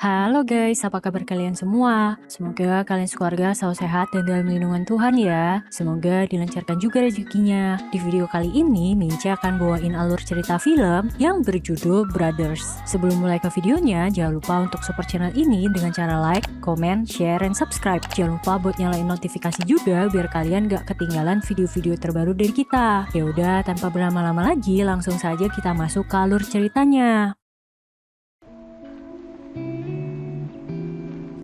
Halo guys, apa kabar kalian semua? Semoga kalian sekeluarga selalu sehat dan dalam lindungan Tuhan ya. Semoga dilancarkan juga rezekinya. Di video kali ini, Minci akan bawain alur cerita film yang berjudul Brothers. Sebelum mulai ke videonya, jangan lupa untuk support channel ini dengan cara like, comment, share, dan subscribe. Jangan lupa buat nyalain notifikasi juga biar kalian gak ketinggalan video-video terbaru dari kita. Ya udah, tanpa berlama-lama lagi, langsung saja kita masuk ke alur ceritanya.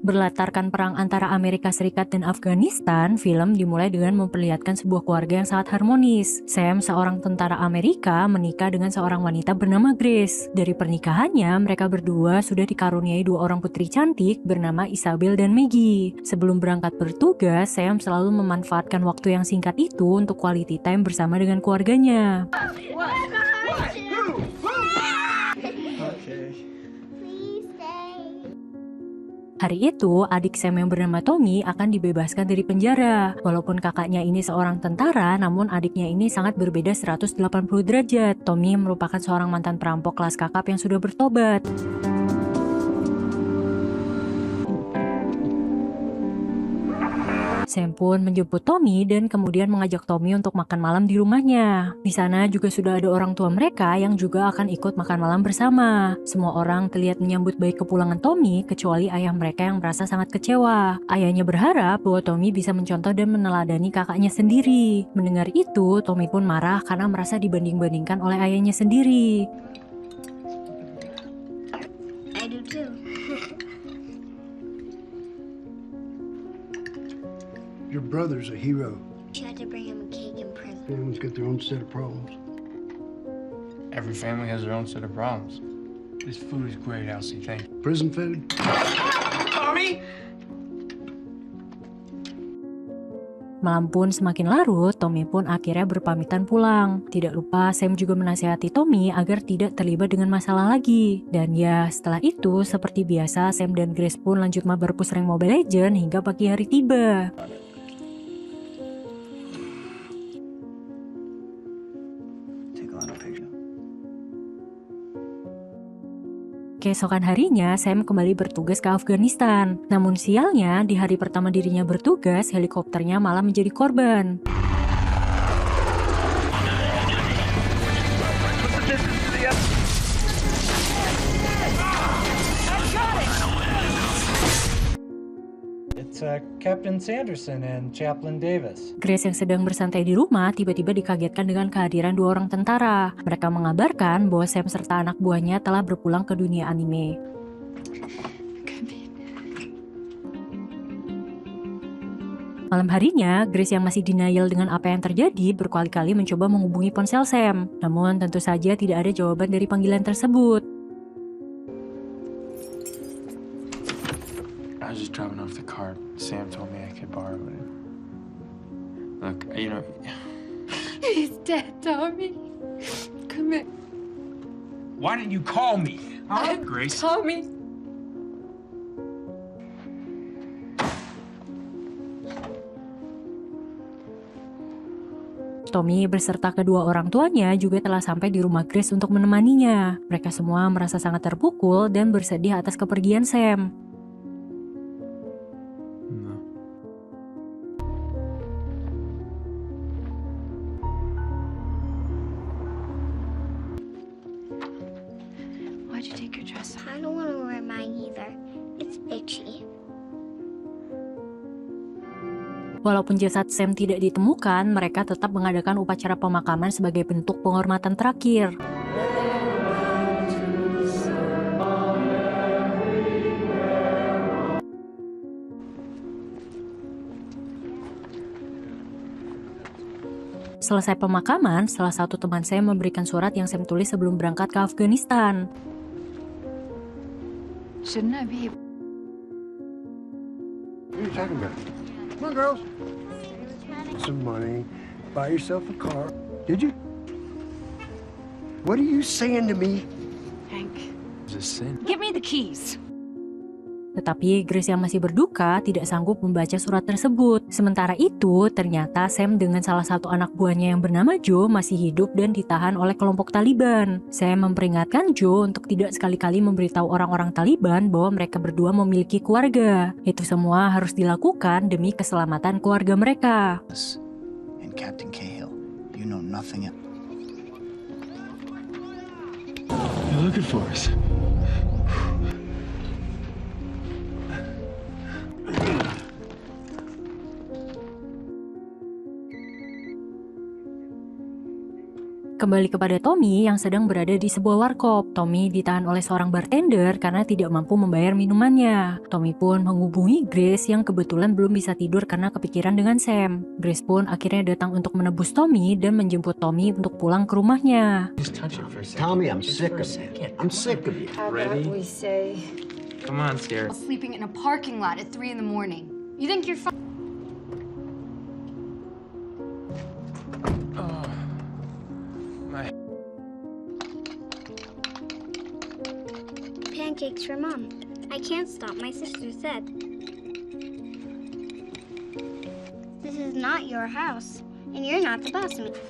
Berlatarkan perang antara Amerika Serikat dan Afghanistan, film dimulai dengan memperlihatkan sebuah keluarga yang sangat harmonis. Sam, seorang tentara Amerika, menikah dengan seorang wanita bernama Grace. Dari pernikahannya, mereka berdua sudah dikaruniai dua orang putri cantik bernama Isabel dan Maggie. Sebelum berangkat bertugas, Sam selalu memanfaatkan waktu yang singkat itu untuk quality time bersama dengan keluarganya. Hari itu, adik Sam yang bernama Tommy akan dibebaskan dari penjara. Walaupun kakaknya ini seorang tentara, namun adiknya ini sangat berbeda 180 derajat. Tommy merupakan seorang mantan perampok kelas kakap yang sudah bertobat. Sam pun menjemput Tommy dan kemudian mengajak Tommy untuk makan malam di rumahnya. Di sana juga sudah ada orang tua mereka yang juga akan ikut makan malam bersama. Semua orang terlihat menyambut baik kepulangan Tommy kecuali ayah mereka yang merasa sangat kecewa. Ayahnya berharap bahwa Tommy bisa mencontoh dan meneladani kakaknya sendiri. Mendengar itu, Tommy pun marah karena merasa dibanding-bandingkan oleh ayahnya sendiri. I do too. Your brother's a hero. Tried to bring him a cake in prison. Families got their own set of problems. Every family has their own set of problems. This food is great, Elsie. Thank you. Prison food? Tommy! Malam pun semakin larut, Tommy pun akhirnya berpamitan pulang. Tidak lupa Sam juga menasihati Tommy agar tidak terlibat dengan masalah lagi. Dan ya, setelah itu seperti biasa Sam dan Grace pun lanjut mabar push rank Mobile Legends hingga pagi hari tiba. Keesokan harinya, Sam kembali bertugas ke Afghanistan. Namun sialnya, di hari pertama dirinya bertugas, helikopternya malah menjadi korban. It's Captain Sanderson and Chaplain Davis. Grace yang sedang bersantai di rumah tiba-tiba dikagetkan dengan kehadiran dua orang tentara. Mereka mengabarkan bahwa Sam serta anak buahnya telah berpulang ke dunia anime. Malam harinya, Grace yang masih denial dengan apa yang terjadi berkali-kali mencoba menghubungi ponsel Sam. Namun tentu saja tidak ada jawaban dari panggilan tersebut. I was just driving off the cart. Sam told me I could borrow it. Look, He's dead, Tommy. Come here. Why didn't you call me? Huh, Grace? Tommy. Tommy beserta kedua orang tuanya juga telah sampai di rumah Grace untuk menemaninya. Mereka semua merasa sangat terpukul dan bersedih atas kepergian Sam. No. Why'd you take your dress off? I don't want to wear mine either. It's itchy. Walaupun jasad Sam tidak ditemukan, mereka tetap mengadakan upacara pemakaman sebagai bentuk penghormatan terakhir. Selesai pemakaman, salah satu teman Sam memberikan surat yang Sam tulis sebelum berangkat ke Afghanistan. Shouldn't I be? What are you talking about? Come on, girls. Some money. Buy yourself a car. Did you? What are you saying to me? Hank, It's a sin. give me the keys. Tetapi Grace yang masih berduka tidak sanggup membaca surat tersebut. Sementara itu, ternyata Sam dengan salah satu anak buahnya yang bernama Joe masih hidup dan ditahan oleh kelompok Taliban. Sam memperingatkan Joe untuk tidak sekali-kali memberitahu orang-orang Taliban bahwa mereka berdua memiliki keluarga. Itu semua harus dilakukan demi keselamatan keluarga mereka. And Captain Cahill, you know nothing. They're looking for us. Kembali kepada Tommy yang sedang berada di sebuah warkop. Tommy ditahan oleh seorang bartender karena tidak mampu membayar minumannya. Tommy pun menghubungi Grace yang kebetulan belum bisa tidur karena kepikiran dengan Sam. Grace pun akhirnya datang untuk menebus Tommy dan menjemput Tommy untuk pulang ke rumahnya. Just touch it for a second. Tommy, I'm Just sick for a of you. second. I'm sick of you. Ready? We say Come on, Sierra. sleeping in a parking lot at 3 in the morning. You think you're fine? Oh, my. Pancakes for Mom. I can't stop, my sister said. This is not your house, and you're not the boss of me.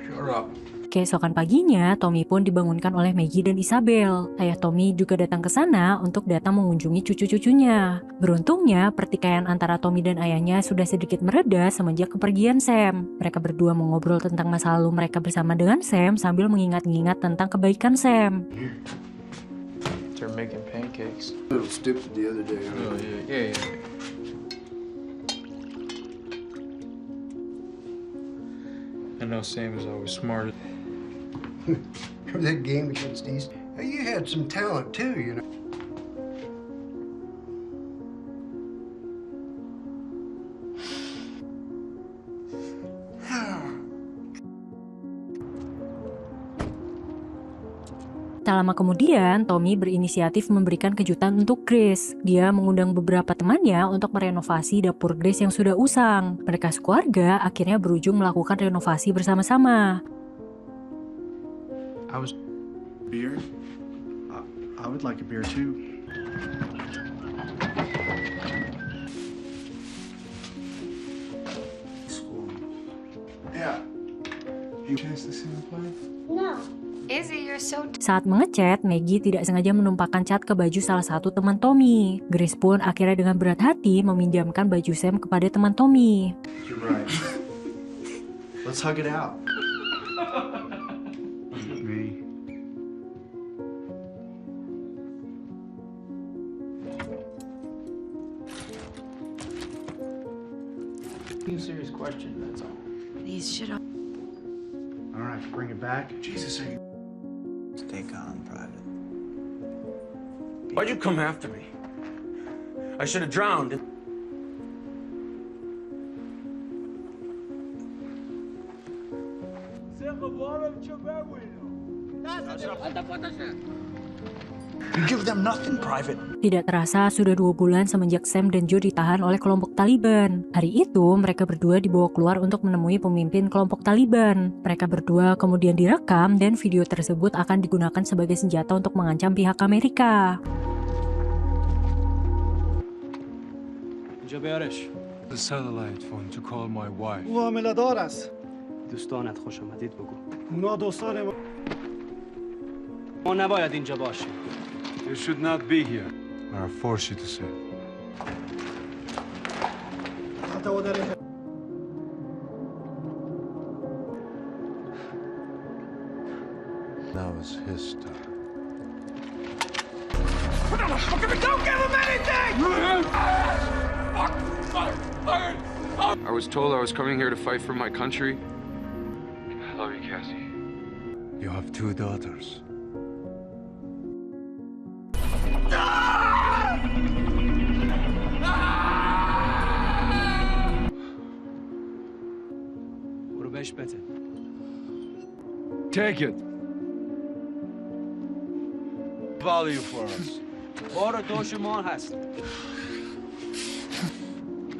Shut up. Keesokan paginya, Tommy pun dibangunkan oleh Maggie dan Isabel. Ayah Tommy juga datang ke sana untuk datang mengunjungi cucu-cucunya. Beruntungnya, pertikaian antara Tommy dan ayahnya sudah sedikit mereda semenjak kepergian Sam. Mereka berdua mengobrol tentang masa lalu mereka bersama dengan Sam sambil mengingat-ingat tentang kebaikan Sam. They're making pancakes. A little stupid the other day. Oh, yeah. I know Sam is always smart. Remember that game against East? Hey, you had some talent too, you know. Tak lama kemudian, Tommy berinisiatif memberikan kejutan untuk Grace. Dia mengundang beberapa temannya untuk merenovasi dapur Grace yang sudah usang. Mereka sekeluarga akhirnya berujung melakukan renovasi bersama-sama. I was beer. I would like a beer too. Yeah. You chance to see him play? No. Izzy, you're so Saat mengecat, Maggie tidak sengaja menumpahkan cat ke baju salah satu teman Tommy. Grace pun akhirnya dengan berat hati meminjamkan baju Sam kepada teman Tommy. You're right. Let's hug it out. Me. A serious question, that's all. these shit up. All right, bring it back. Jesus, are you? Stay calm, Private. Why'd you come after me? I should have drowned. You give them nothing, Private. Tidak terasa sudah 2 bulan semenjak Sam dan Joe ditahan oleh kelompok Taliban. Hari itu mereka berdua dibawa keluar untuk menemui pemimpin kelompok Taliban. Mereka berdua kemudian direkam dan video tersebut akan digunakan sebagai senjata untuk mengancam pihak Amerika. The satellite phone to call my wife. معامله‌دار است. دوستانت خوش آمدید بگو. اونا دوستان ما نباید اینجا باشیم. You should not be here. Or I force you to say. Now it's his turn. I was told I was coming here to fight for my country. I love you, Cassie. You have 2 daughters. برو بهش بده. Take it. Value for us. بار دوش ما هست.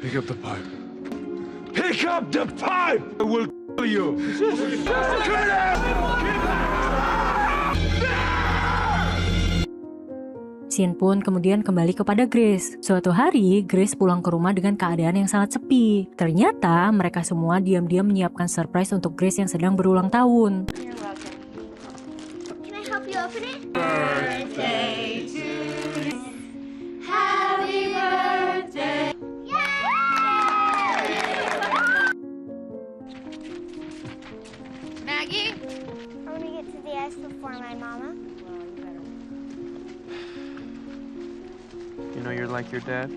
Pick up the pipe. Pick up the pipe! I will kill you! Kill him! Scene pun kemudian kembali kepada Grace. Suatu hari, Grace pulang ke rumah dengan keadaan yang sangat sepi. Ternyata mereka semua diam-diam menyiapkan surprise untuk Grace yang sedang berulang tahun. You're welcome. Can I help you open it? Birthday to you. Happy birthday. Maggie? I want to get to the ice before my mama. You know you're like your dad,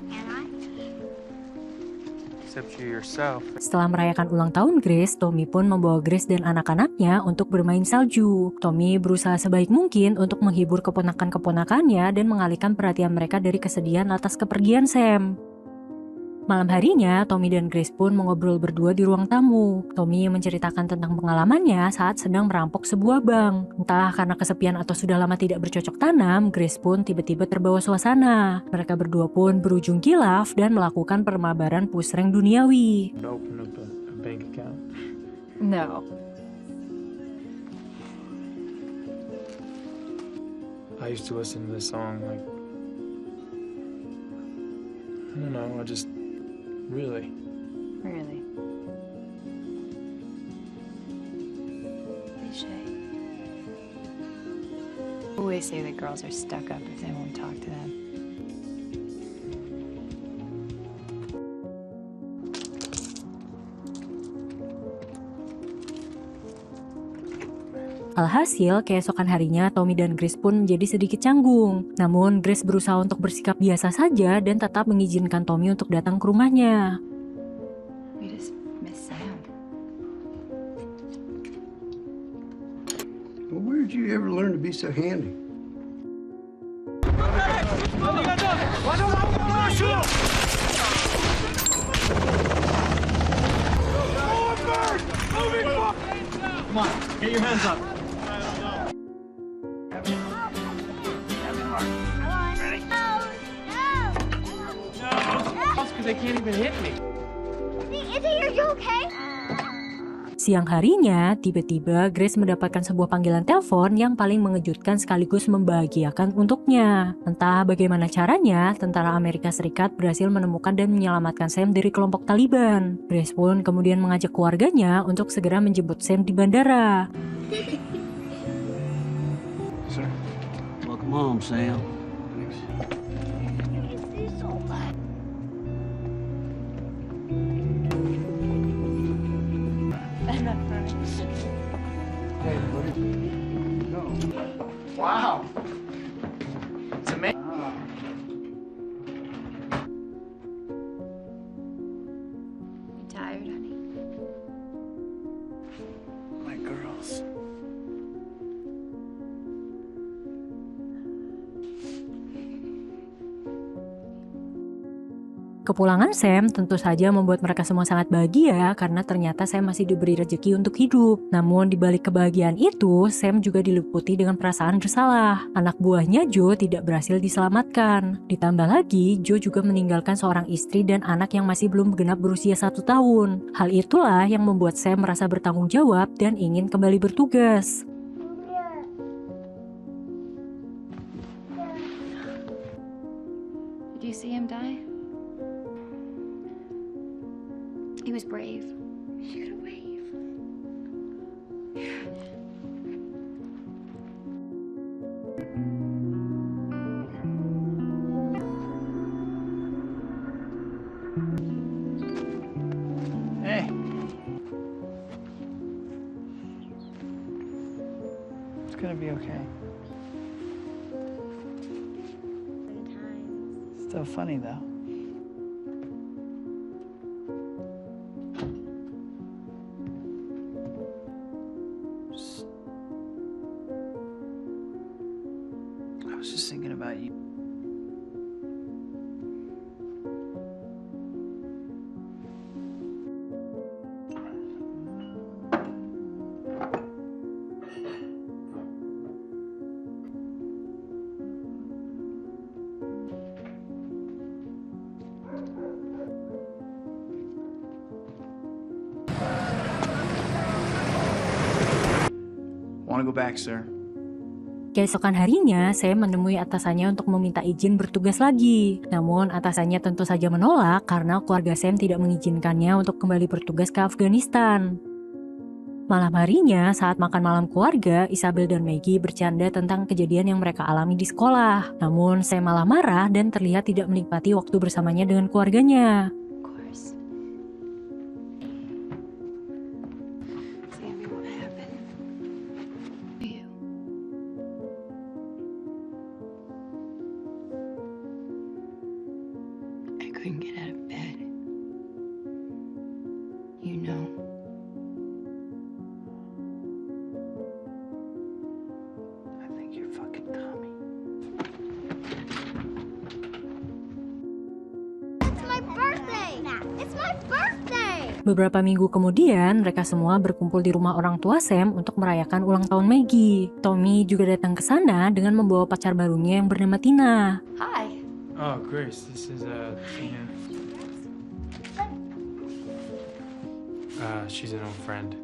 Am I? except you're yourself. Setelah merayakan ulang tahun Grace, Tommy pun membawa Grace dan anak-anaknya untuk bermain salju. Tommy berusaha sebaik mungkin untuk menghibur keponakan-keponakannya dan mengalihkan perhatian mereka dari kesedihan atas kepergian Sam. Malam harinya, Tommy dan Grace pun mengobrol berdua di ruang tamu. Tommy menceritakan tentang pengalamannya saat sedang merampok sebuah bank. Entah karena kesepian atau sudah lama tidak bercocok tanam, Grace pun tiba-tiba terbawa suasana. Mereka berdua pun berujung kilaf dan melakukan permabaran pusreng duniawi. Open up a bank account. No. I used to listen to this song like, I don't know, I just really. Cliche. Always say that girls are stuck up if they won't talk to them. Alhasil, keesokan harinya Tommy dan Grace pun menjadi sedikit canggung. Namun, Grace berusaha untuk bersikap biasa saja dan tetap mengizinkan Tommy untuk datang ke rumahnya. We just miss Sam. Well, where did you ever learn to be so handy? Come on, get your hands up. Because they can't even hit me. Are you okay? Siang harinya, tiba-tiba Grace mendapatkan sebuah panggilan telepon yang paling mengejutkan sekaligus membahagiakan untuknya. Entah bagaimana caranya, tentara Amerika Serikat berhasil menemukan dan menyelamatkan Sam dari kelompok Taliban. Grace pun kemudian mengajak keluarganya untuk segera menjemput Sam di bandara. Sir. Welcome home, Sam. Wow. It's amazing. You tired, honey? My girls. Kepulangan Sam tentu saja membuat mereka semua sangat bahagia karena ternyata Sam masih diberi rezeki untuk hidup. Namun di balik kebahagiaan itu, Sam juga diliputi dengan perasaan bersalah. Anak buahnya Joe tidak berhasil diselamatkan. Ditambah lagi, Joe juga meninggalkan seorang istri dan anak yang masih belum genap berusia 1 tahun. Hal itulah yang membuat Sam merasa bertanggung jawab dan ingin kembali bertugas. Did you see him die? He was brave. You gotta wave. Hey. It's gonna be okay. Still funny though. I was just thinking about you. Want to go back, sir? Keesokan harinya, Sam menemui atasannya untuk meminta izin bertugas lagi. Namun atasannya tentu saja menolak karena keluarga Sam tidak mengizinkannya untuk kembali bertugas ke Afghanistan. Malam harinya, saat makan malam keluarga, Isabel dan Maggie bercanda tentang kejadian yang mereka alami di sekolah. Namun, Sam malah marah dan terlihat tidak menikmati waktu bersamanya dengan keluarganya. I couldn't get out of bed. You know. I think you're fucking Tommy. It's my birthday! It's my birthday! Beberapa minggu kemudian, mereka semua berkumpul di rumah orang tua Sam untuk merayakan ulang tahun Maggie. Tommy juga datang ke sana dengan membawa pacar barunya yang bernama Tina. Hi. Oh, Grace, this is Tina. She's an old friend.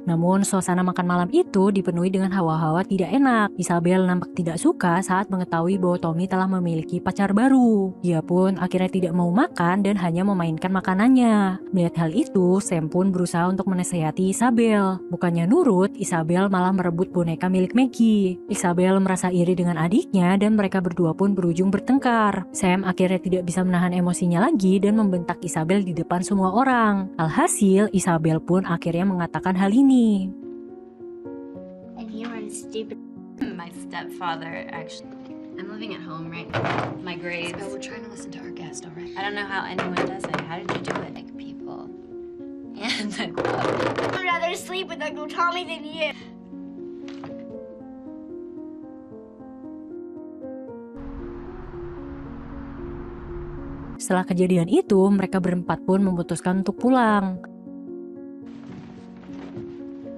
Namun, suasana makan malam itu dipenuhi dengan hawa-hawa tidak enak. Isabel nampak tidak suka saat mengetahui bahwa Tommy telah memiliki pacar baru. Dia pun akhirnya tidak mau makan dan hanya memainkan makanannya. Melihat hal itu, Sam pun berusaha untuk menasihati Isabel. Bukannya nurut, Isabel malah merebut boneka milik Maggie. Isabel merasa iri dengan adiknya dan mereka berdua pun berujung bertengkar. Sam akhirnya tidak bisa menahan emosinya lagi dan membentak Isabel di depan semua orang. Alhasil, Isabel pun akhirnya mengatakan hal ini. And you run stupid. My stepfather, actually. I'm living at home right now. My grades. So we're trying to listen to our guest, all right? I don't know how anyone does it. How did you do it? Like people. And I'd rather sleep with Uncle Tommy than you. Setelah kejadian itu, mereka berempat pun memutuskan untuk pulang.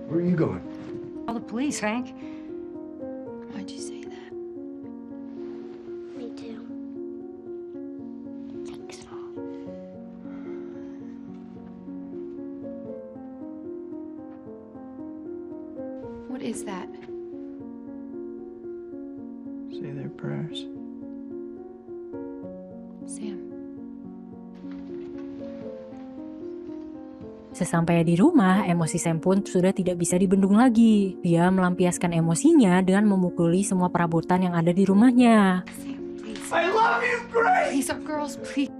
Where are you going? call the police, Hank. Why'd you say that? Me too. Thanks, Mom. What is that? Say their prayers. Sam. Sesampainya di rumah, emosi Sam pun sudah tidak bisa dibendung lagi. Dia melampiaskan emosinya dengan memukuli semua perabotan yang ada di rumahnya. Sam, please. I love you, Grace! Please, our girls, please.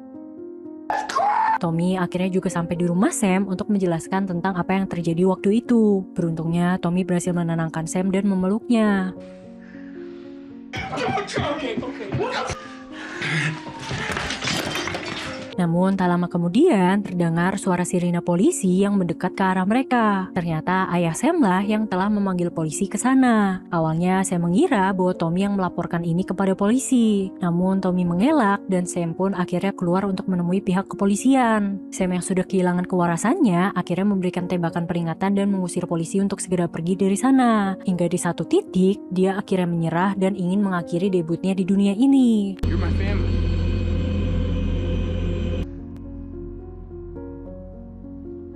Tommy akhirnya juga sampai di rumah Sam untuk menjelaskan tentang apa yang terjadi waktu itu. Beruntungnya, Tommy berhasil menenangkan Sam dan memeluknya. Namun tak lama kemudian terdengar suara sirine polisi yang mendekat ke arah mereka. Ternyata ayah Sam lah yang telah memanggil polisi ke sana. Awalnya Sam mengira bahwa Tommy yang melaporkan ini kepada polisi. Namun Tommy mengelak dan Sam pun akhirnya keluar untuk menemui pihak kepolisian. Sam yang sudah kehilangan kewarasannya akhirnya memberikan tembakan peringatan dan mengusir polisi untuk segera pergi dari sana. Hingga di satu titik dia akhirnya menyerah dan ingin mengakhiri debutnya di dunia ini. You're my family.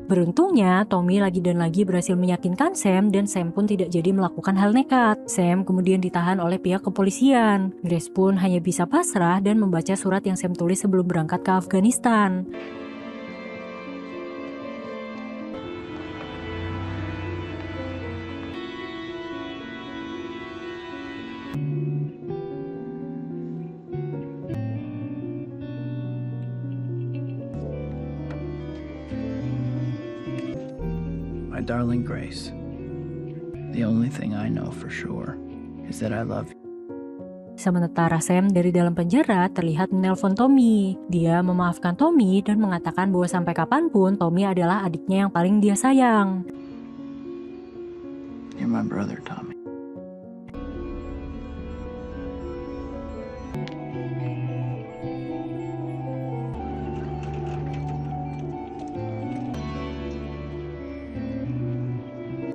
Beruntungnya, Tommy lagi dan lagi berhasil meyakinkan Sam dan Sam pun tidak jadi melakukan hal nekat. Sam kemudian ditahan oleh pihak kepolisian. Grace pun hanya bisa pasrah dan membaca surat yang Sam tulis sebelum berangkat ke Afghanistan. My darling Grace, the only thing I know for sure is that I love you. Sementara Sam dari dalam penjara terlihat menelpon Tommy. Dia memaafkan Tommy dan mengatakan bahwa sampai kapanpun Tommy adalah adiknya yang paling dia sayang. You're my brother, Tommy.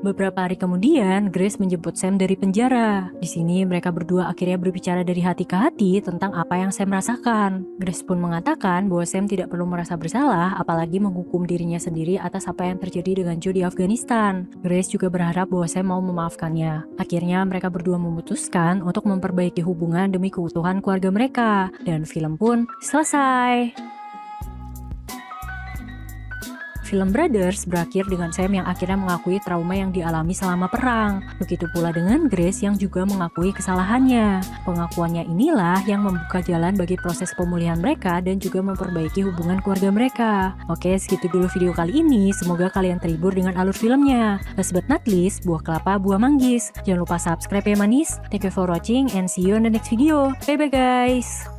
Beberapa hari kemudian, Grace menjemput Sam dari penjara. Di sini mereka berdua akhirnya berbicara dari hati ke hati tentang apa yang Sam rasakan. Grace pun mengatakan bahwa Sam tidak perlu merasa bersalah, apalagi menghukum dirinya sendiri atas apa yang terjadi dengan Joe di Afghanistan. Grace juga berharap bahwa Sam mau memaafkannya. Akhirnya mereka berdua memutuskan untuk memperbaiki hubungan demi keutuhan keluarga mereka. Dan film pun selesai. Film Brothers berakhir dengan Sam yang akhirnya mengakui trauma yang dialami selama perang. Begitu pula dengan Grace yang juga mengakui kesalahannya. Pengakuannya inilah yang membuka jalan bagi proses pemulihan mereka dan juga memperbaiki hubungan keluarga mereka. Oke, segitu dulu video kali ini. Semoga kalian terhibur dengan alur filmnya. Last but not least, buah kelapa, buah manggis. Jangan lupa subscribe ya manis. Thank you for watching and see you on the next video. Bye bye guys.